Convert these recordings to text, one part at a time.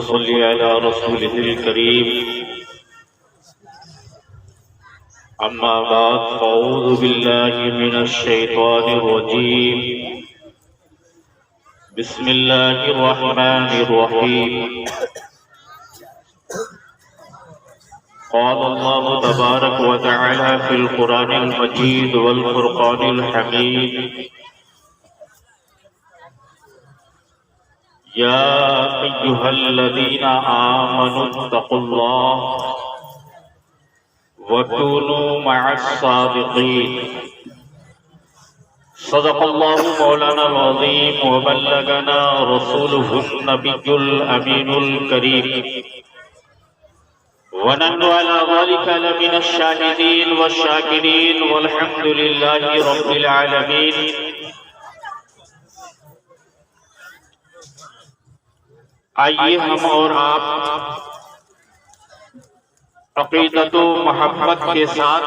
صل على رسوله الكريم أما بعد فأعوذ بالله من الشيطان الرجيم بسم الله الرحمن الرحيم قال الله تبارك وتعالى في القرآن المجيد والفرقان الحميد يا أيها الذين آمنوا اتقوا الله وكونوا مع الصادقين صدق الله مولانا العظيم وبلغنا رسوله النبي الأمين الكريم ونحن على ذلك لمن الشاهدين والشاكرين والحمد لله رب العالمين آئیے ہم اور آپ عقیدت و محبت کے ساتھ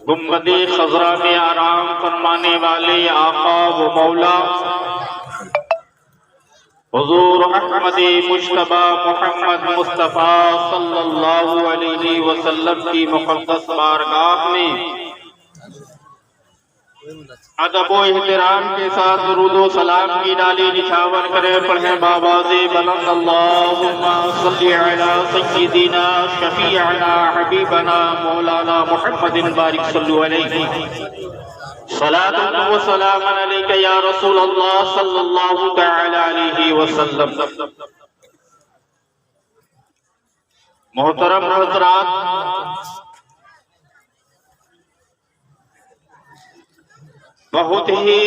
گنبد خضرا میں آرام فرمانے والے آقا و مولا حضور احمد مجتبی محمد مصطفیٰ صلی اللہ علیہ وسلم کی مقدس بارگاہ میں ادب و احترام کے ساتھ درود و سلام کی ڈالی نچھاور کریں پڑھیں بآواز بلند اللہم صلی علی سیدنا شفیعنا حبیبنا مولانا محمد بارک صلی علیہ صلاة و سلام علیکہ یا رسول اللہ صلی اللہ تعالی علیہ وسلم۔ محترم حضرات، بہت ہی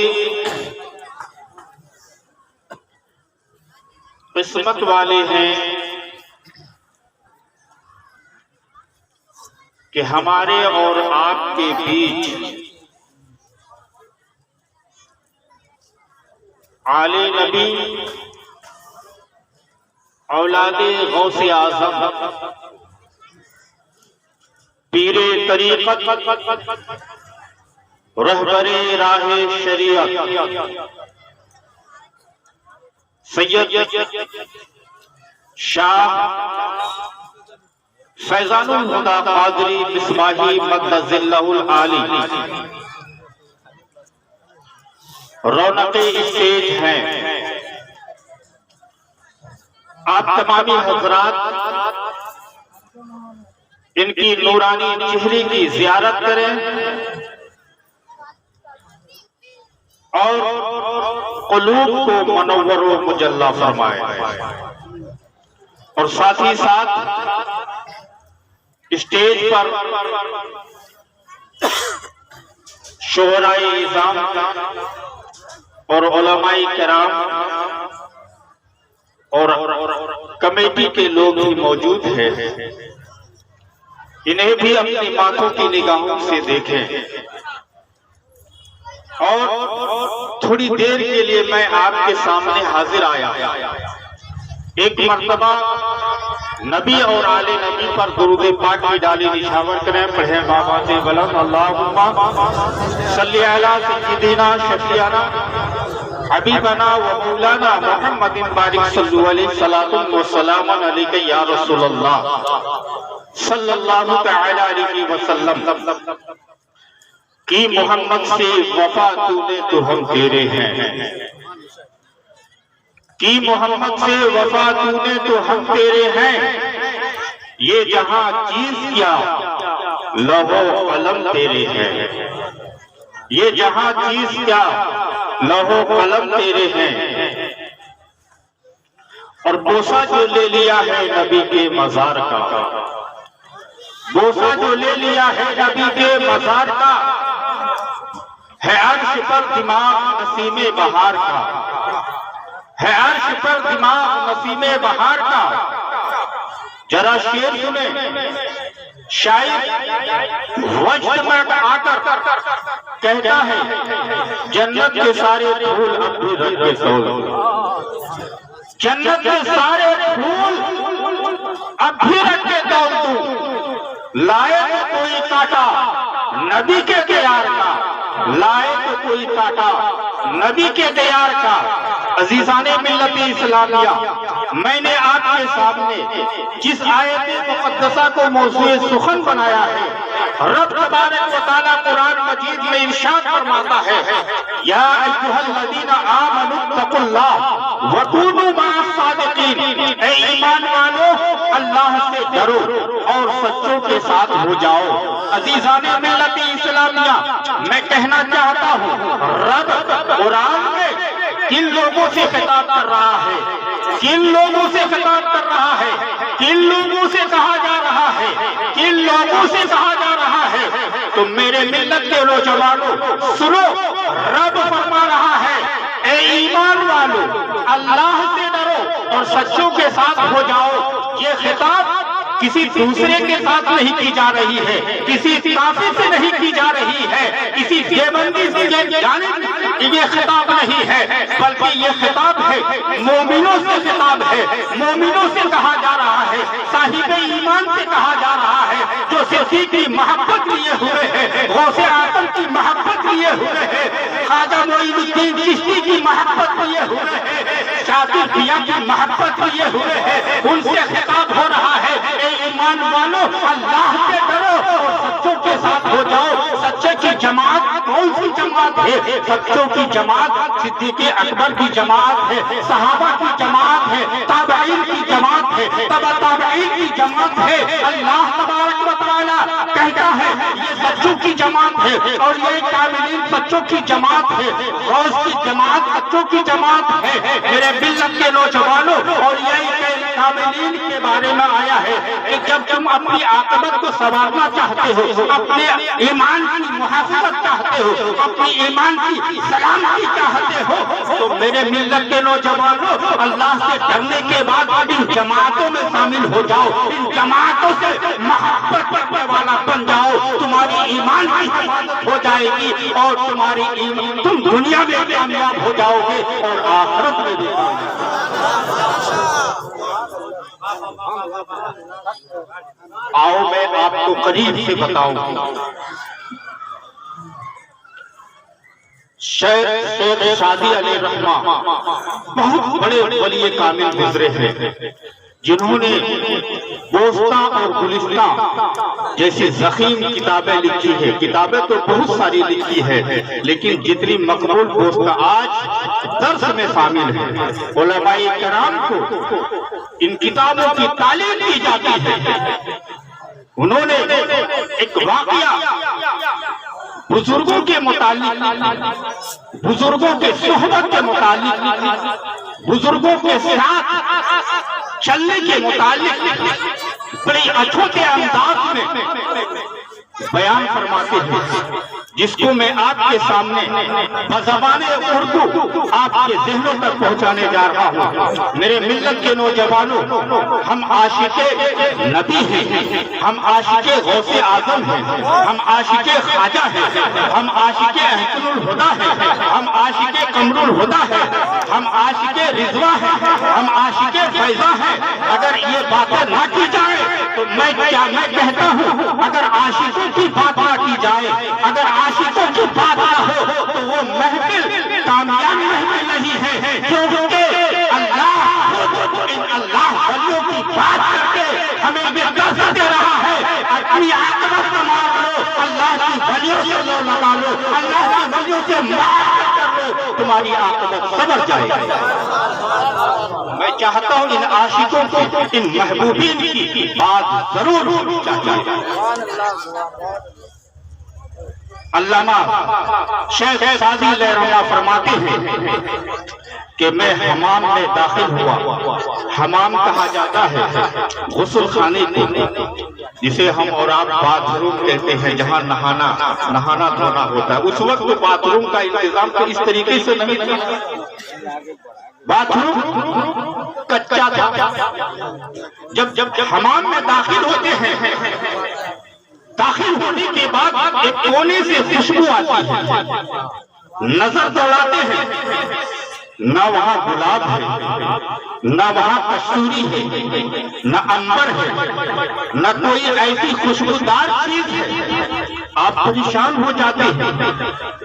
قسمت والے ہیں کہ ہمارے اور آپ کے بیچ آل نبی اولاد غوث اعظم پیر طریقت رہبر راہ شریعت سید شاہ فیضان الہدی قادری مصباحی مقدس اللہ العالی رونق اسٹیج ہیں۔ آپ تمامی حضرات ان کی نورانی چہرے کی زیارت کریں اور قلوب کو منور و مجلہ فرمائے، اور ساتھ ہی ساتھ اسٹیج پر شعراء اعظام اور علماء کرام اور کمیٹی کے لوگ بھی موجود ہیں، انہیں بھی اپنی ماتھوں کی نگاہوں سے دیکھیں۔ اور تھوڑی دیر کے لیے میں آپ کے سامنے حاضر آیا، ایک مرتبہ نبی اور آل نبی پر درود پاک کی ڈالی نچھاور کریں، پڑھیں بآواز بلند اللہم صلی علی سیدنا شفیعنا حبیبنا و مولانا محمد بارک صلی علیہ صلاۃ و سلام علیکہ یا رسول اللہ صلی اللہ تعالی علیہ وسلم۔ کی محمد سے وفا تو نے تو ہم تیرے ہیں، کی محمد سے وفا تو نے تو ہم تیرے ہیں، یہ جہاں چیز کیا لوح و قلم تیرے ہیں، یہ جہاں چیز کیا لوح و قلم تیرے ہیں۔ اور بوسہ جو لے لیا ہے نبی کے مزار کا، بوسہ جو لے لیا ہے نبی کے مزار کا، ہے عرش پر دماغ نسیم بہار کا، ہے عرش پر دماغ نسیم بہار کا۔ ذرا شعر سنیں، شاعر وجد میں آ کر کہتا ہے جنت کے سارے پھول اب بھی رنگ کے سول، جنت کے سارے پھول اب بھی رنگ کے دول، لائے تو کوئی کاٹا نبی کے دیار کا، لائے تو کوئی کاٹا نبی کے دیار کا، عزیزان ملت اسلامیہ، میں نے آپ کے سامنے جس آیت مقدسہ کو موضوع سخن بنایا ہے، رب تبارک و تعالیٰ قرآن مجید میں ارشاد فرماتا ہے، یا ایھا الذین آمنوا اتقوا اللہ وکونوا مع الصادقین، اے ایمان والو اللہ سے ڈرو اور سچوں کے ساتھ ہو جاؤ۔ عزیزان ملت اسلامیہ، میں کہنا چاہتا ہوں، رب قرآن میں کن لوگوں سے خطاب کر رہا ہے، کن لوگوں سے خطاب کر رہا ہے، کن لوگوں سے کہا جا رہا ہے، کن لوگوں سے کہا جا رہا ہے؟ تو میرے ملت کے نوجوانوں سنو، رب فرما رہا ہے، اے ایمان والو اللہ سے ڈرو اور سچوں کے ساتھ ہو جاؤ۔ یہ خطاب کسی دوسرے کے ساتھ نہیں کی جا رہی ہے، کسی کافر سے نہیں کی جا رہی ہے، کسی دیوبندی سے یہ خطاب نہیں ہے، بلکہ یہ خطاب ہے مومنوں سے، خطاب ہے مومنوں سے کہا جا رہا ہے، صاحب ایمان سے کہا جا رہا ہے، جو صدیق کی محبت لیے ہوئے ہیں، غوث اعظم کی محبت لیے ہوئے ہیں، خواجہ معین الدین چشتی کی محبت لیے ہوئے ہیں، شاذلیہ کی محبت لیے ہوئے ہیں، ان سے خطاب ہو رہا ہے، اے ایمان والو اللہ سے ڈرو اور سچوں کے ساتھ ہو جاؤ۔ سچے کی جماعت کون سی جماعت ہے؟ سچوں کی جماعت صدیق اکبر کی جماعت ہے، صحابہ کی جماعت ہے، تابعین کی جماعت ہے، تبع تابعین کی جماعت ہے۔ اللہ تبارک و تعالیٰ کہتا ہے یہ سچوں کی جماعت ہے اور یہ کاملین سچوں کی جماعت ہے، غوث کی جماعت سچوں کی جماعت ہے۔ میرے ملت کے نوجوانوں، اور یہ کاملین کے بارے میں آیا ہے کہ جب تم اپنی عاقبت کو سنوارنا چاہتے ہو، اپنے ایمان کی محافظت چاہتے ہو، اپنی ایمان کی سلامتی چاہتے ہو، تو میرے ملت کے نوجوانوں اللہ سے ڈرنے کے بعد ان جماعتوں میں شامل ہو جاؤ، ان جماعتوں سے محبت کرنے والا بن جاؤ، تمہاری ایمان کی حفاظت ہو جائے گی اور تم دنیا میں کامیاب ہو جاؤ گے اور آخرت میں بھی آؤ میں آپ کو قریب سے بتاؤں۔ شیخ شادی علیہ رحمہ بہت بڑے ولی کامل گزرے ہیں، جنہوں نے بوستہ اور گلستہ جیسی ضخیم کتابیں لکھی ہیں۔ کتابیں تو بہت ساری لکھی ہے، لیکن جتنی مقبول بوستہ آج درس میں شامل ہے۔ علماء کرام کو ان کتابوں کی تعلیم دی جاتی ہے۔ انہوں نے ایک واقعہ بزرگوں کے متعلق، بزرگوں کے صحبت کے متعلق، بزرگوں کے ساتھ چلنے کے متعلق بڑی اچھوتے انداز میں بیان فرماتے ہیں، جس کو میں آپ کے سامنے بزبان اردو آپ کے ذہنوں تک پہنچانے جا رہا ہوں۔ میرے ملت کے نوجوانوں، ہم عاشق نبی ہیں، ہم عاشق غوث اعظم ہیں، ہم عاشق خواجہ ہیں، ہم عاشق احسن الہدیٰ ہیں، ہم عاشق قمر الہدیٰ ہیں، ہم عاشق رضویٰ ہیں، ہم عاشق فیضہ ہیں۔ اگر یہ باتیں نہ کی جائیں تو میں کہتا ہوں، اگر عاشقوں کی بات نہ کی جائے، اگر عاشقوں کی بات نہ ہو تو وہ محفل کامیاب محفل نہیں ہے، کیونکہ اللہ ولیوں کی بات کر کے ہمیں یہ درس دے رہا ہے، اپنی عاقبت سنوار لو، اللہ کی ولیوں سے لو لگا لو، اللہ کی ولیوں سے محبت کر لو، تمہاری عاقبت سنور جائے گی۔ میں چاہتا ہوں ان عاشقوں کی، ان محبوبین کی بات ضرور ہونی چاہیے۔ علامہ شیخ سعدی علیہ رحمہ فرماتے ہیں کہ میں حمام میں داخل ہوا۔ حمام کہا جاتا ہے غسل خانے کو، جسے ہم اور آپ باتھ روم کہتے ہیں، جہاں نہانا دھونا ہوتا ہے۔ اس وقت باتھ روم کا انتظام تو اس طریقے سے نہیں تھا، باتھ روم کچا تھا۔ جب حمام میں داخل ہوتے ہیں، داخل ہونے کے بعد ایک کونے سے خوشبو آتی ہے، نظر دوڑاتے ہیں، نہ وہاں گلاب ہے، نہ وہاں کستوری ہے، نہ عنبر ہے، نہ کوئی ایسی خوشبودار چیز ہے۔ آپ پریشان ہو جاتے ہیں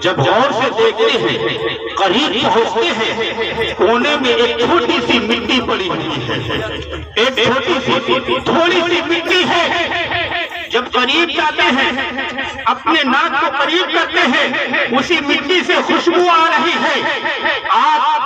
جب غور سے دیکھتے ہیں، قریب پہنچتے ہیں، کونے میں ایک چھوٹی سی مٹی پڑی ہوئی ہے، ایک چھوٹی سی تھوڑی سی مٹی ہے۔ جب قریب جاتے ہیں، اپنے ناک کو قریب کرتے ہیں، اسی مٹی سے خوشبو آ رہی ہے۔ آپ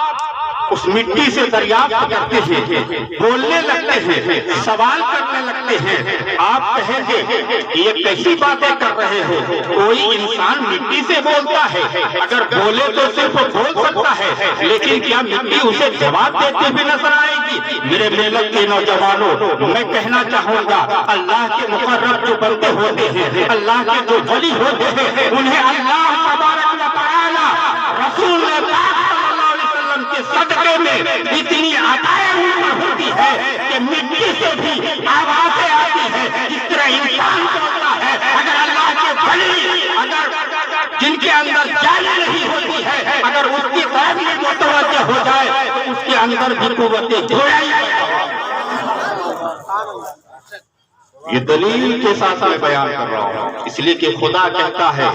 اس مٹی سے دریافت کرتے ہیں، بولنے لگتے ہیں، سوال کرنے لگتے ہیں۔ آپ کہیں گے یہ کیسی باتیں کر رہے ہو؟ کوئی انسان مٹی سے بولتا ہے، اگر بولے تو صرف بول سکتا ہے، لیکن کیا مٹی اسے جواب دیتے ہوئے نظر آئے گی؟ میرے ملت کے نوجوانوں، میں کہنا چاہوں گا، اللہ کے مقرب جو بندے ہوتے ہیں، اللہ کے جو ولی ہوتے ہیں، انہیں اللہ تبارک و تعالی رسول کے صدقے میں اتنی عطائیں ہوتی ہے کہ مٹی سے بھی آوازیں آتی ہے۔ جس طرح انسان بولتا ہے، اگر اللہ کے ولی، اگر جن کے اندر جالی نہیں ہوتی ہے، اگر اس کی طرف میں متوجہ ہو جائے تو اس کے اندر بھی قوتیں جوڑائی۔ یہ دلیل کے ساتھ میں بیان کر رہا ہوں، اس لیے کہ خدا کہتا ہے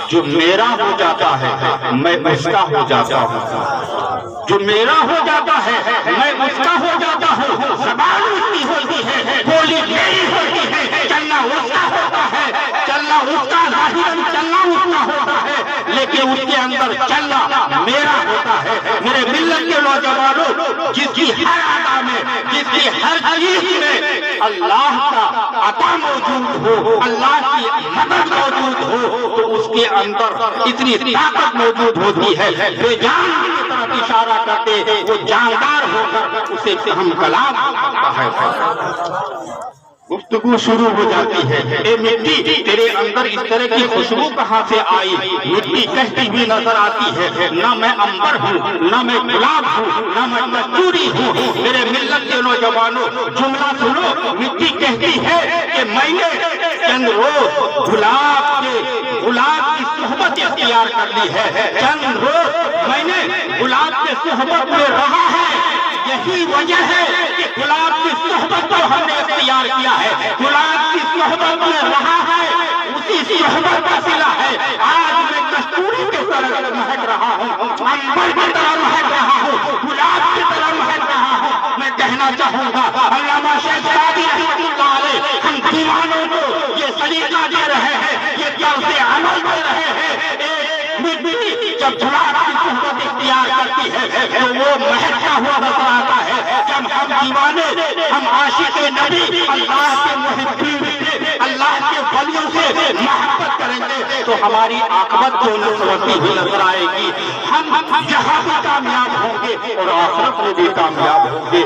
جو میرا ہو جاتا ہے میں اس کا ہو جاتا ہوں، جو میرا ہو جاتا ہے میں اس کا ہو جاتا ہوں۔ زبان اس کی ہوتی ہے، بولی میری ہوتی ہے، چلنا اس کا ہوتا ہے، چلنا اس کا، ظاہراً چلنا اس کا ہوتا ہے، لیکن اس کے اندر چلنا میرا ہوتا ہے۔ میرے ملت کے نوجوانوں، جس کی ہر ادا میں، جس کی ہر چیز میں اللہ کا عطا موجود ہو، اللہ کی مدد موجود ہو، تو اس کے اندر اتنی طاقت موجود ہوتی ہے، بے جان کی طرف اشارہ کرتے وہ جاندار ہو کر اسے ہم کلام ہوتا ہے۔ گفتگو شروع ہو جاتی ہے، اے مٹی تیرے اندر اس طرح کی خوشبو کہاں سے آئی؟ مٹی کہتی ہوئی نظر آتی ہے، نہ میں عنبر ہوں، نہ میں گلاب ہوں، نہ میں کستوری ہوں۔ میرے ملت کے نوجوانوں، جملہ سنو، مٹی کہتی ہے کہ میں نے چند روز گلاب کی صحبت اختیار کر لی ہے، چند روز میں نے گلاب کے صحبت میں رہا ہے، یہی وجہ ہے کہ گلاب کی صحبت کو ہم نے اختیار کیا ہے، گلاب کی صحبت میں رہا ہے، اسی صحبت کا صلہ ہے۔ آج میں کستوری کی طرح مہک رہا ہوں، عنبر کی طرح مہک رہا ہوں، گلاب کی طرح مہک رہا ہوں۔ میں کہنا چاہوں گا، علامہ شیخ سعدی رحمۃ اللہ علیہ ہم دیوانوں کو یہ سلیقہ دے رہے ہیں، یہ طرز عمل دے رہے ہیں۔ مٹی جب گلاب کی صحبت اختیار کرتی ہے تو وہ مہکتا ہوا نظر آتا ہے۔ جب ہم دیوانے، ہم عاشق نبی، اللہ کے محبین، اللہ کے ولیوں سے محبت کریں گے تو ہماری عاقبت کو سنورتی ہوئی نظر آئے گی۔ ہم یہاں بھی کامیاب ہوں گے اور آخرت میں بھی کامیاب ہوں گے۔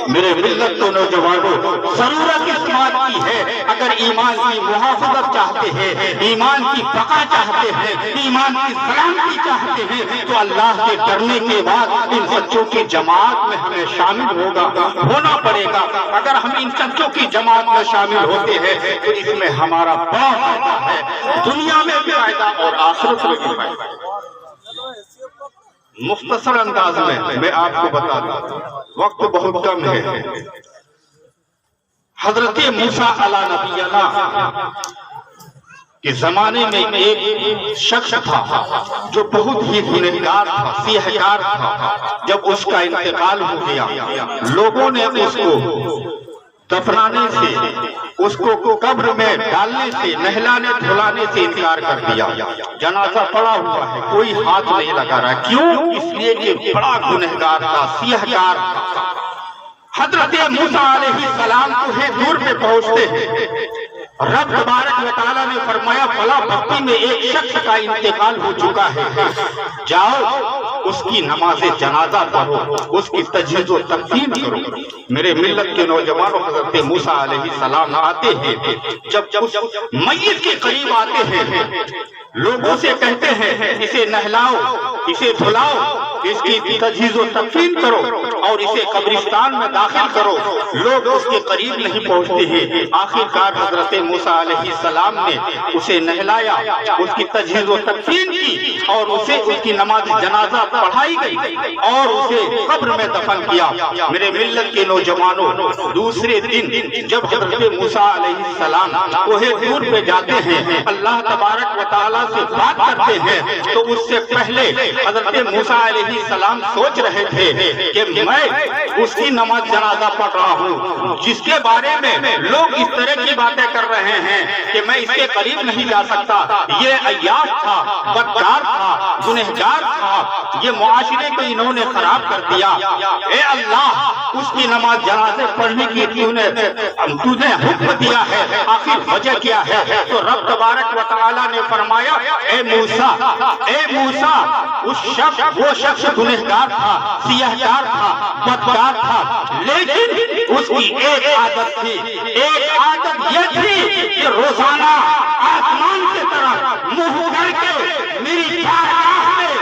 میرے ملت کے نوجوانوں، ضرورت اس بات کی ہے، اگر ایمان کی محافظت چاہتے ہیں، ایمان کی بقا چاہتے ہیں، ایمان کی سلامتی چاہتے ہیں، تو اللہ سے ڈرنے کے بعد ان سچوں کی جماعت میں ہمیں شامل ہونا پڑے گا۔ اگر ہم ان سچوں کی جماعت میں شامل ہوتے ہیں تو اس میں ہمارا بڑا فائدہ ہے، دنیا میں بھی فائدہ اور آخرت میں بھی فائدہ۔ مختصر انداز میں آپ کو بتا دوں، وقت بہت کم ہے۔ حضرت موسیٰ علیہ نبی اللہ کے زمانے میں ایک شخص تھا جو بہت ہی گنہگار تھا، سیاہکار تھا۔ جب اس کا انتقال ہو گیا، لوگوں نے اس کو دفنانے سے، اس کو قبر میں ڈالنے سے، نہلانے دھلانے سے انکار کر دیا۔ جنازہ پڑا ہوا ہے، کوئی ہاتھ نہیں لگا رہا۔ کیوں؟ اس لیے کہ بڑا گنہگار تھا، سیاہکار تھا۔ حضرت موسیٰ علیہ السلام کوہ طور پہ پہنچتے ہیں، رب تبارک و تعالیٰ نے فرمایا فلاں بستی میں ایک شخص کا انتقال ہو چکا ہے، جاؤ اس کی نماز جنازہ پڑھو، اس کی تجہیز و تکفین کرو۔ میرے ملت کے نوجوانوں، حضرت موسیٰ علیہ السلام آتے ہیں، جب میت کے قریب آتے ہیں، لوگوں سے کہتے ہیں اسے نہلاؤ، اسے دھلاؤ، کہ اس کی تجہیز و تدفین کرو اور اسے قبرستان میں داخل کرو. لوگ اس کے قریب نہیں پہنچتے ہیں. آخرکار حضرت موسیٰ علیہ السلام نے اسے نہلایا, اس کی تجہیز و تدفین کی اور اسے اس کی نماز جنازہ پڑھائی گئی اور اسے قبر میں دفن کیا. میرے ملت کے نوجوانوں, دوسرے دن جب حضرت موسیٰ علیہ السلام کوہ طور پہ جاتے ہیں, اللہ تبارک و تعالیٰ سے بات کرتے ہیں, تو اس سے پہلے حضرت موسیٰ علیہ السلام سوچ رہے تھے کہ میں اس کی نماز جنازہ پڑھ رہا ہوں جس کے بارے میں لوگ اس طرح کی باتیں کر رہے ہیں کہ میں اس کے قریب نہیں جا سکتا. یہ عیاش تھا, بدکار تھا, گنہگار تھا, یہ معاشرے کو انہوں نے خراب کر دیا. اے اللہ, اس کی نماز جنازے پڑھنے کی تُونے حکم دیا ہے, آخر وجہ کیا ہے؟ تو رب تبارک و تعالیٰ نے فرمایا, اے موسیٰ, وہ شخص گنہگار تھا, سیاہکار تھا, بدکار تھا, لیکن اس کی ایک عادت تھی. ایک عادت یہ تھی کہ روزانہ آسمان کی طرف منہ کر کے میری بارگاہ میں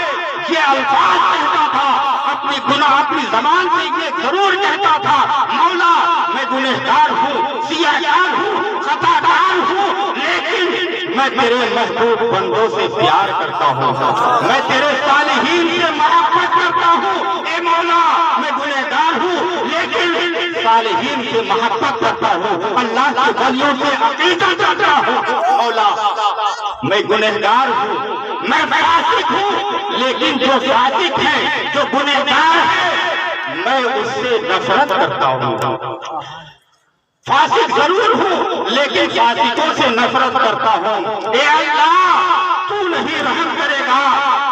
یہ الفاظ کہتا تھا, اپنی گناہ اپنی زبان سے یہ ضرور کہتا تھا, مولا میں گنہگار ہوں, سیاہکار ہوں, خطاکار ہوں, لیکن میں تیرے محبوب بندوں سے پیار کرتا ہوں, میں تیرے صالحین سے محبت کرتا ہوں. اے مولا, میں گنہگار ہوں لیکن صالحین سے محبت کرتا ہوں, اللہ کے ولیوں سے عقیدت کرتا ہوں. مولا, میں گنہگار ہوں, میں فاسق ہوں, لیکن جو فاسق ہے, جو گنہگار ہے, میں اس سے نفرت کرتا ہوں. فاسق ضرور ہوں لیکن فاسقوں سے نفرت کرتا ہوں. اے اللہ, تو نہیں رحم کرے گا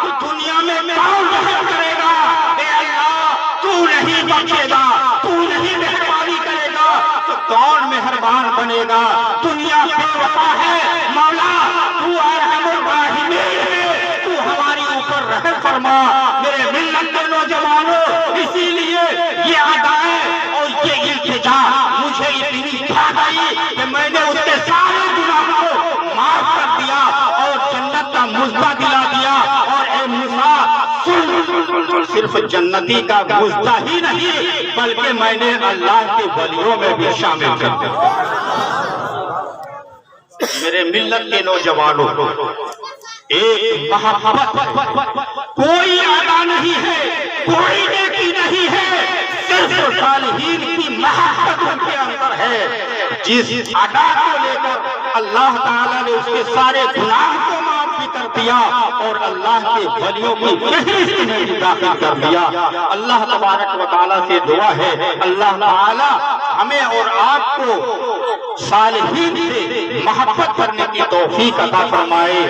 تو دنیا میں کون رحم کرے گا؟ اے اللہ, تو نہیں بخشے گا, تو نہیں مہربانی کرے گا تو کون مہربان بنے گا؟ دنیا بے وفا ہے, مولا تو ارحم الراحمین ہے, تو ہماری اوپر رحم فرما. میرے ملت کے نوجوانوں, اسی لیے یہ ادائیں اور یہ التجا مجھے اتنی بھا گئی کہ میں نے اس کے سارے گناہوں کو معاف کر دیا اور جنت کا مژدہ دلا دیا. اور اے موسیٰ, صرف جنتی کا مژدہ ہی نہیں بلکہ میں نے اللہ کے ولیوں میں بھی شامل کر دیا. میرے ملت کے نوجوانوں, ایک محبت کوئی ادا نہیں ہے, کوئی نیکی نہیں ہے, صرف صالحین کی محبت ان کے اندر ہے. جس ادا کو لے کر اللہ تعالیٰ نے اس کے سارے گناہ کو معاف بھی کر دیا اور اللہ کے ولیوں کی فہرست میں بھی داخل کر دیا. اللہ تبارک و تعالیٰ سے دعا ہے, اللہ تعالیٰ ہمیں اور آپ کو صالحین سے محبت کرنے کی توفیق عطا فرمائے,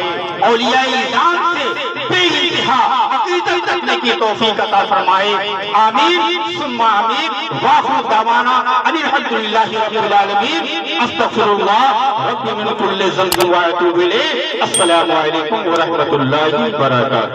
اولیاء اعظام سے بے انتہا عقیدت رکھنے کی توفیق عطا فرمائے. آمین ثم آمین. وآخر دعوانا ان الحمد للہ رب العالمین. استغفر اللہ رب من کل ذنب واتوب الیہ. السلام علیکم ورحمۃ اللہ وبرکاتہ.